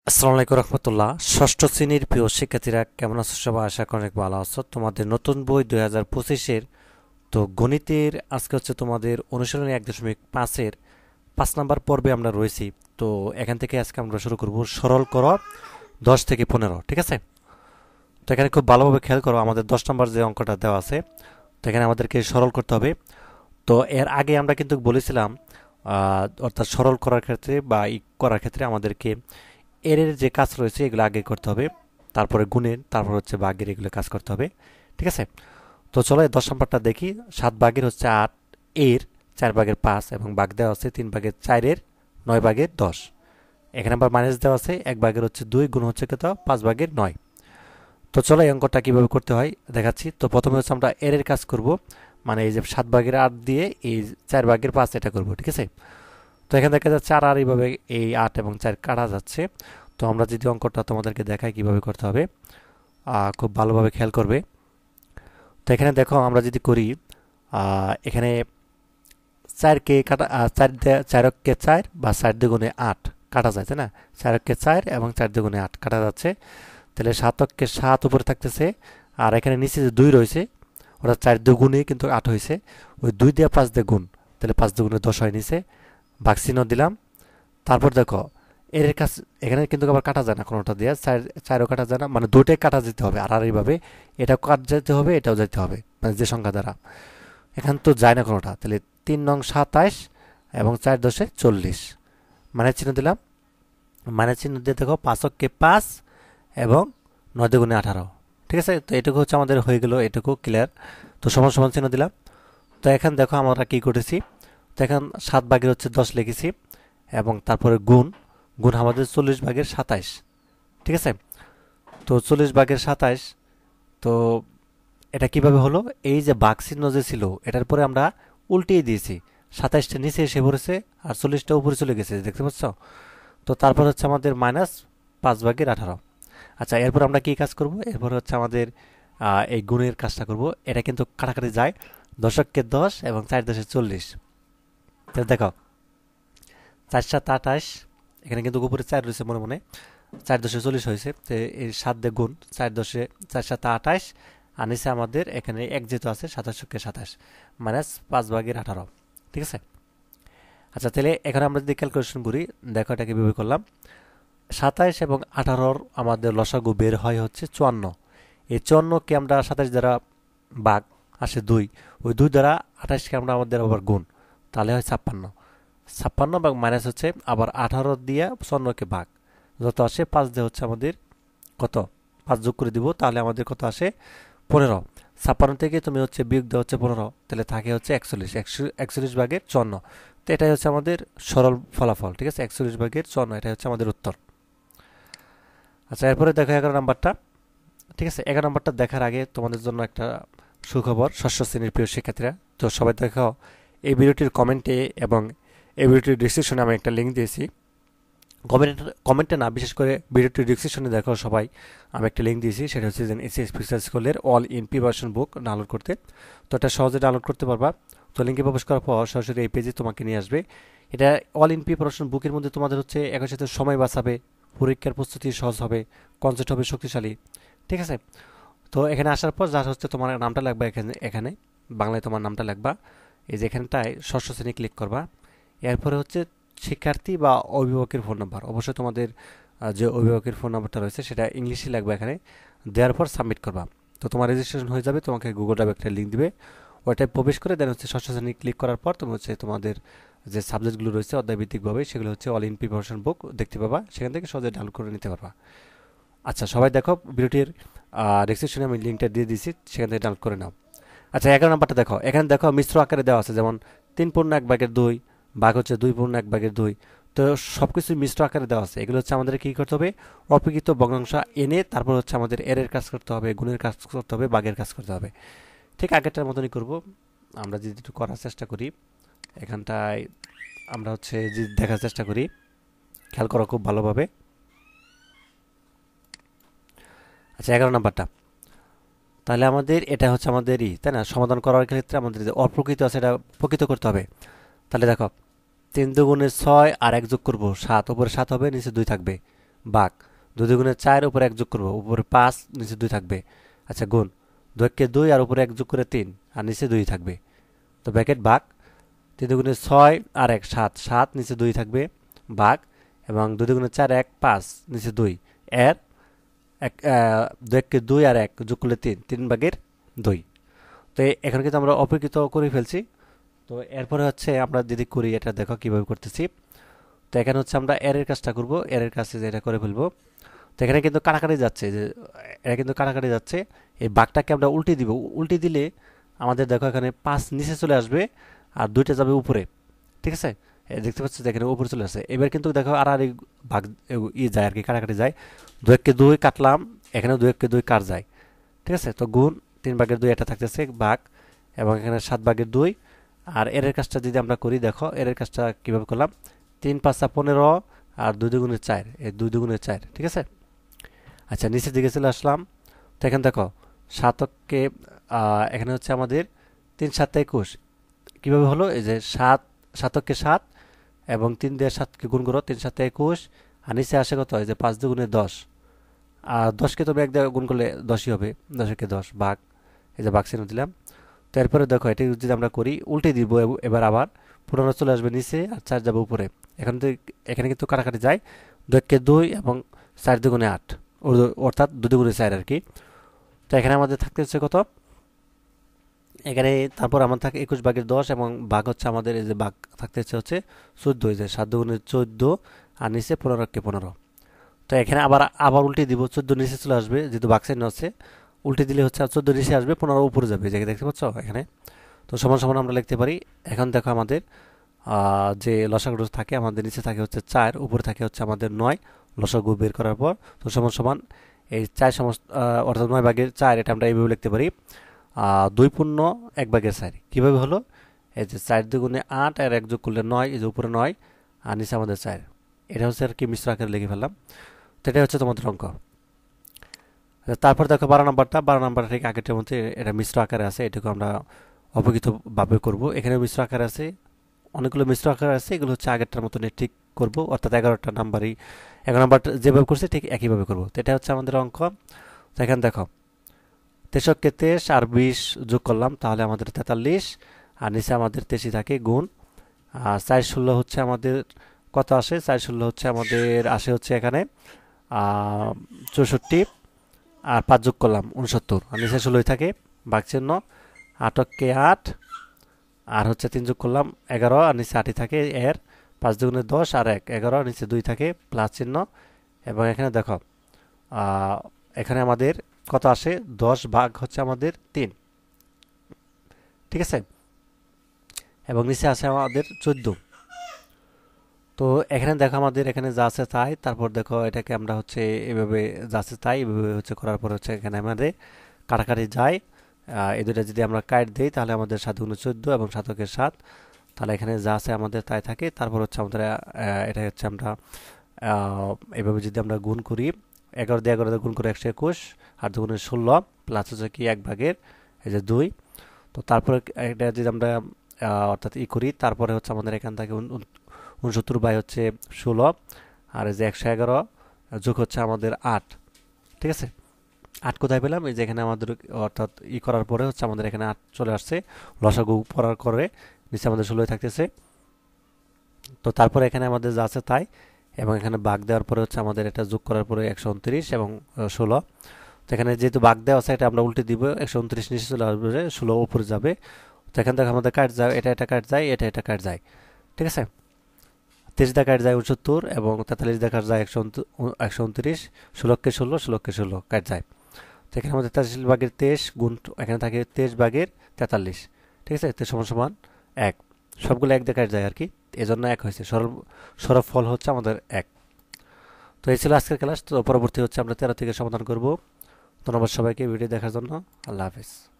আসসালামু আলাইকুম রহমতুল্লাহ। ষষ্ঠ শ্রেণীর প্রিয় শিক্ষার্থীরা কেমন আছো? সবাই আশা করি অনেক ভালো আছো। তোমাদের নতুন বই 2025-এর তো গণিতের আজকে হচ্ছে তোমাদের অনুশীলনী 1.5-এর 5 নম্বর পর্বে আমরা রয়েছি। তো এখান থেকে আজকে আমরা শুরু করব সরল করো 10 থেকে 15। ঠিক আছে? তো এখানে খুব ভালোভাবে খেয়াল করো, আমাদের 10 নম্বর যে অঙ্কটা দেওয়া আছে, তো এখানে আমাদেরকে সরল করতে হবে। তো এর আগে আমরা কিন্তু বলেছিলাম অর্থাৎ সরল করার ক্ষেত্রে বা করার ক্ষেত্রে আমাদেরকে এর যে কাজ রয়েছে এগুলো আগে করতে হবে, তারপরে গুণের, তারপর হচ্ছে ভাগের, এগুলো কাজ করতে হবে। ঠিক আছে? তো চলো 10 নম্বরটা দেখি। 7 ভাগের হচ্ছে 8, এর 4 ভাগের 5 এবং ভাগ দেওয়া আছে 3 ভাগের 4-এর 9 ভাগের 10। এখানে আবার মাইনাস দেওয়া আছে 1 ভাগের হচ্ছে 2, গুণ হচ্ছে কত 5 ভাগের 9। তো চলো এই অঙ্কটা কীভাবে করতে হয় দেখাচ্ছি। তো প্রথমে হচ্ছে আমরা এর কাজ করব, মানে এই যে 7 ভাগের 8 দিয়ে এই 4 ভাগের 5 এটা করব। ঠিক আছে? তো এখানে দেখা যাচ্ছে আর এইভাবে এই 8 এবং 4 কাটা যাচ্ছে। তো আমরা যদি অঙ্কটা তোমাদেরকে দেখাই কিভাবে করতে হবে, খুব ভালোভাবে খেয়াল করবে। তো এখানে দেখো আমরা যদি করি, এখানে 4কে কাটা, 4 4 বা 4 2 গুণে 8 কাটা যায়, তাই না? 4 4 এবং 4 2 গুণে 8 কাটা যাচ্ছে। তাহলে 7 উপরে থাকতেছে, আর এখানে নিচে যে 2 রয়েছে, ওটা 4 2 গুণে কিন্তু 8 হয়েছে। ওই 2 দিয়ে 5 দিয়ে গুণ, তাহলে 5 2 গুণে 10 হয় নিচে, ভাগ চিহ্ন দিলাম। তারপর দেখো এর কাজ, এখানে কিন্তু আবার কাটা যায় না কোনোটা দিয়ে, 4ও কাটা যায় না, মানে দুটোই কাটা যেতে হবে। আর এইভাবে এটাও কাট যেতে হবে, এটাও যেতে হবে, মানে যে সংখ্যা দ্বারা এখান তো যায় না কোনোটা। তাহলে 3 নং 27 এবং 4 10 40, মানে চিহ্ন দিলাম। মানে চিহ্ন দিয়ে দেখো 5 এবং 9 2 গুণে 18। ঠিক আছে? তো এটুকু হচ্ছে আমাদের হয়ে গেল, এটুকু ক্লিয়ার। তো সমান সমান চিহ্ন দিলাম। তো এখন দেখো আমরা কি করেছি। তো এখন 7 ভাগের হচ্ছে 10 লিখেছি, এবং তারপরে গুণ, গুণ আমাদের 40 ভাগের 27। ঠিক আছে? তো 40 ভাগের 27, তো এটা কিভাবে হলো, এই যে ভাগ চিহ্ন যে ছিল এটার পরে আমরা উল্টিয়ে দিয়েছি, 27টা নিচে এসে পড়েছে আর 40টা উপরে চলে গেছে, দেখতে পাচ্ছ? তো তারপর হচ্ছে আমাদের -5/18। আচ্ছা, এরপর আমরা কি কাজ করব? এরপর হচ্ছে আমাদের এই গুণের কাজটা করব। এটা কিন্তু কাটাকাটি যায়, দশককে 10 এবং 4 10 40। দেখো 4 7 28, এখানে কিন্তু উপরে 4 রয়েছে মনে মনে, 4 10 40 হয়েছে। তো এই 7 দিয়ে গুণ, 4 10 4 7 28, আর নিচে আমাদের এখানে 1 যেহেতু আছে, 27কে 27 -5/18। ঠিক আছে? আচ্ছা, তাহলে এখানে আমরা যদি ক্যালকুলেশন করি, দেখো এটা কিভাবে করলাম। 27 এবং 18-র আমাদের লসাগু বের হয় হচ্ছে 54। এই 54কে আমরা 27 দ্বারা ভাগ, আসে 2, ওই 2 দ্বারা 28কে আমরা আমাদের আবার গুণ, তাহলে হয় 56। 56 এবং মাইনাস হচ্ছে আবার 18 দিয়ে 54কে ভাগ, যত আসে 5 দিয়ে হচ্ছে আমাদের কত, 5 যোগ করে দিব, তাহলে আমাদের কত আসে 15। 56 থেকে তুমি হচ্ছে বিয়োগ দেওয়া হচ্ছে 15, তাহলে থাকে হচ্ছে 41, 41/54। তো এটাই হচ্ছে আমাদের সরল ফলাফল। ঠিক আছে? 41/54, এটাই হচ্ছে আমাদের উত্তর। আচ্ছা, এরপরে দেখো 11 নম্বরটা। ঠিক আছে? 11 নম্বরটা দেখার আগে তোমাদের জন্য একটা সুখবর, ষষ্ঠ শ্রেণীর প্রিয় শিক্ষার্থীরা। তো সবাই দেখো এই ভিডিওটির কমেন্টে এবং এই ভিডিওটির ডিসক্রিপশনে আমি একটা লিঙ্ক দিয়েছি। কমেন্টে না, বিশেষ করে ভিডিওটির ডিসক্রিপশনে দেখো সবাই, আমি একটা লিঙ্ক দিয়েছি, সেটা হচ্ছে যে এসএস ফিচার স্কুলের all in preparation book download করতে। তো এটা সহজে ডাউনলোড করতে পারবা। তো লিঙ্কে প্রবেশ করার পর সরাসরি এই পেজে তোমাকে নিয়ে আসবে। এটা অল ইন প্রিপারেশন বুকের মধ্যে তোমাদের হচ্ছে একই সাথে সময় বাঁচাবে, পরীক্ষার প্রস্তুতি সহজ হবে, কনসেপ্ট হবে শক্তিশালী। ঠিক আছে? তো এখানে আসার পর যা হচ্ছে তোমার নামটা লাগবে, এখানে বাংলায় তোমার নামটা লাগবা, এই যে এখানটায় ষষ্ঠ শ্রেণী ক্লিক করবা। এরপরে হচ্ছে শিক্ষার্থী বা অভিভাবকের ফোন নাম্বার, অবশ্যই তোমাদের যে অভিভাবকের ফোন নাম্বারটা রয়েছে সেটা ইংলিশে লাগবে এখানে, দেওয়ার পর সাবমিট করবা। তো তোমার রেজিস্ট্রেশন হয়ে যাবে, তোমাকে গুগল ড্রাইভে একটা লিঙ্ক দিবে, ওইটায় প্রবেশ করে দেন হচ্ছে ষষ্ঠ শ্রেণী ক্লিক করার পর তুমি হচ্ছে তোমাদের যে সাবজেক্টগুলো রয়েছে অধ্যায়ভিত্তিকভাবে, সেগুলো হচ্ছে অল ইন প্রিপারেশন বুক দেখতে পাবা, সেখান থেকে সহজে ডাউনলোড করে নিতে পারবা। আচ্ছা, সবাই দেখো ভিডিওটির ডেসক্রিপশনে আমি লিঙ্কটা দিয়ে দিয়েছি, সেখান থেকে ডাউনলোড করে নাও। আচ্ছা, 11 নম্বরটা দেখো, এখানে দেখো মিশ্র আকারে দেওয়া আছে, যেমন 3/1/2 ভাগ হচ্ছে 2/1/2। তো সব কিছু মিশ্র আকারে দেওয়া আছে, এগুলো হচ্ছে আমাদের কী করতে হবে, অপ্রকৃত ভগ্নাংশ এনে তারপর হচ্ছে আমাদের এর কাজ করতে হবে, গুণের কাজ করতে হবে, ভাগের কাজ করতে হবে। ঠিক আগেরটার মতনই করব। আমরা যদি একটু করার চেষ্টা করি, এখানটায় আমরা হচ্ছে যে দেখার চেষ্টা করি, খেয়াল করো খুব ভালোভাবে। আচ্ছা, 11 নম্বরটা, তাহলে আমাদের এটা হচ্ছে আমাদেরই, তাই না? সমাধান করার ক্ষেত্রে আমাদের যে অপ্রকৃত আছে এটা প্রকৃত করতে হবে। তাহলে দেখো 3 2 গুণে 6 আর 1 যোগ করবো 7, উপরে 7 হবে, নিচে 2 থাকবে, ভাগ 2 দুগুণে 4 উপরে 1 যোগ করব, উপরে 5 নিচে 2 থাকবে। আচ্ছা গুণ 2 কে 2 আর উপরে 1 যোগ করে 3 আর নিচে 2 থাকবে। তো ব্র্যাকেট ভাগ 3 দুগুণে 6 আর 1 7, 7 নিচে 2 থাকবে ভাগ, এবং 2 দুগুণে 4 1 5 নিচে 2 এর 2 কে 2 আর 1 যোগ করলে 3, 3 ভাগের 2। তো এখন কিন্তু আমরা অপেক্ষিত করে ফেলছি। তো এরপরে হচ্ছে আমরা যদি করি, এটা দেখো কিভাবে করতেছি। তো এখানে হচ্ছে আমরা এর কাজটা করব, এর কাছে যেটা করে ফেলবো। তো এখানে কিন্তু কাটাকাটি যাচ্ছে, যে এটা কিন্তু কাটাকাটি যাচ্ছে। এই বাঘটাকে আমরা উল্টে দিব, উল্টে দিলে আমাদের দেখো এখানে 5 নিচে চলে আসবে আর 2টা যাবে উপরে। ঠিক আছে, দেখতে পাচ্ছি যে এখানে উপরে চলে আসে। এবার কিন্তু দেখো আর এই ভাগ যায় আর কি, কাটাকাটি যায়। 2 কে 2 কাটলাম, এখানে 2 কে 2 কাট যায়। ঠিক আছে, তো গুণ 3 ভাগের 2 এটা থাকতেছে ভাগ, এবং এখানে 7 ভাগের 2। আর এর কাজটা যদি আমরা করি, দেখো এর কাজটা কিভাবে করলাম। 3 5 15 আর 2 দুগুণে 4, এই 2 দুগুণে 4। ঠিক আছে, আচ্ছা নিচের দিকে চলে আসলাম। তো এখানে দেখো সাতককে এখানে হচ্ছে আমাদের 3 7 21 কীভাবে হলো, এই যে 7 সাতককে 7 এবং 3 দিয়ে 7কে গুণ করো, 3 7 21। আর নিচে আসে কত, এই যে 5 দুগুণে 10, আর 10কে তুমি 1 দিয়ে গুণ করলে 10ই হবে, 10কে 10 ভাগ, এই যে ভাগ চিহ্ন দিলাম। তো এরপরে দেখো এটা যদি আমরা করি, উল্টে দিব, এবার আবার 15 চলে আসবে নিচে আর 4 যাবে উপরে। এখানে কিন্তু কাটাকাটি যায়, 2 কে 2 এবং 4 দুগুণে 8, অর্থাৎ 2 দুগুণে 4 আর কি। তো এখানে আমাদের থাকতে হচ্ছে কত, এখানে তারপর আমার থাকে 21 ভাগের 10 এবং ভাগ হচ্ছে আমাদের, এই যে ভাগ থাকতে হচ্ছে 14, এই যে 7 দুগুণে 14 আর নিচে 15 কে 15। তো এখানে আবার আবার উল্টে দিব, 14 নিচে চলে আসবে, যেহেতু ভাগ চিহ্ন আছে উল্টে দিলে হচ্ছে 14 নিচে আসবে, 15 উপরে যাবে, যে দেখতে পাচ্ছ এখানে। তো সমান সমান আমরা লিখতে পারি। এখন দেখো আমাদের যে লসাগু থাকে, আমাদের নিচে থাকে হচ্ছে 4, উপরে থাকে হচ্ছে আমাদের 9 লসাগু বের করার পর। তো সমান সমান এই 4 সমস্ত অর্থাৎ 9 ভাগের 4, এটা আমরা এইভাবে লিখতে পারি 2 পূর্ণ 1 ভাগের 4। কীভাবে হলো, এই যে 4 দুগুণে 8 আর 1 যোগ করলে 9, এই যে উপরে 9 আর নিচে আমাদের 4। এটা হচ্ছে আর কি মিশ্র আকারে লিখে ফেললাম। তো এটাই হচ্ছে তোমাদের অঙ্ক। তারপর দেখো 12 নাম্বারটা ঠিক আগেরটার মধ্যে এটা মিশ্র আকারে আছে, এটুকু আমরা অপেক্ষিতভাবে করব। এখানে মিশ্র আকার আছে, অনেকগুলো মিশ্র আকার আছে, এগুলো হচ্ছে আগেরটার মতন ঠিক করব, অর্থাৎ 11টা নাম্বারই 11 নাম্বারটা যেভাবে করছে ঠিক একইভাবে করব। তো এটা হচ্ছে আমাদের অঙ্ক। তো এখানে দেখো 23 কে 23 আর 20 যোগ করলাম, তাহলে আমাদের 43, আর নিচে আমাদের 83 থাকে গুণ। আর 4 16 হচ্ছে আমাদের কত আসে, 4 16 হচ্ছে আমাদের আসে হচ্ছে এখানে 64, আর 5 যোগ করলাম 69, আর নিচে 16 থাকে ভাগ চিহ্ন। 8 কে 8 আর হচ্ছে 3 যোগ করলাম 11, আর নিচে 8ই থাকে এর 5 দুগুণে 10 আর 1 11, নিচে 2 থাকে প্লাস চিহ্ন। এবং এখানে দেখো এখানে আমাদের কত আসে, 10 ভাগ হচ্ছে আমাদের 3। ঠিক আছে, এবং নিচে আসে আমাদের 14। তো এখানে দেখো আমাদের এখানে যা আছে তাই, তারপর দেখো এটাকে আমরা হচ্ছে এভাবে যা আছে তাই এভাবে হচ্ছে করার পর হচ্ছে এখানে আমাদের কাটাকাটি যায়। এই দুটা যদি আমরা কাট দিই, তাহলে আমাদের 7 গুণ 14 এবং 7 কে 7, তাহলে এখানে যা আছে আমাদের তাই থাকে। তারপর হচ্ছে আমাদের এটা হচ্ছে আমরা এভাবে যদি আমরা গুণ করি, 11 দিয়ে 11 গুণ করে 121, আর 2 গুণে 16 প্লাস হচ্ছে কি 1 ভাগের এই যে 2। তো তারপরে এটা যদি আমরা অর্থাৎ করি, তারপরে হচ্ছে আমাদের এখান থেকে 69 বাই হচ্ছে 16, আর এই যে 111 যোগ হচ্ছে আমাদের 8। ঠিক আছে, 8 কোথায় পেলাম, এই যে এখানে আমাদের অর্থাৎ করার পরে হচ্ছে আমাদের এখানে 8 চলে আসছে, লসাগু পড়ার করে নিচে আমাদের 16 থাকতেছে। তো তারপরে এখানে আমাদের যা আছে তাই, এবং এখানে ভাগ দেওয়ার পরে হচ্ছে আমাদের এটা যোগ করার পরে 129 এবং 16। তো এখানে যেহেতু ভাগ দেওয়া আছে, এটা আমরা উল্টে দিব, 129 নিচে চলে আসবে, 16 উপরে যাবে। তো এখান থেকে আমাদের কাট যায়, এটা কাট যায়, এটা কাট যায়। ঠিক আছে, 23 দিয়ে কাট যায় 69 এবং 43 দিয়ে কাট যায় 129, 16 কে 16, 16 কে 16 কাট যায়। তো এখানে আমাদের 43 ভাগের 23 গুণ এখানে থাকে 23 ভাগের 43। ঠিক আছে, তো সমান সমান 1, সবগুলো 1 দিয়ে কাট যায় আর কি, এজন্য 1 হয়েছে, সরল ফল হচ্ছে আমাদের 1। তো এই ছিল আজকের ক্লাস। তো পরবর্তী হচ্ছে আমরা 13 থেকে সমাধান করব। ধন্যবাদ সবাইকে ভিডিও দেখার জন্য। আল্লাহ হাফেজ।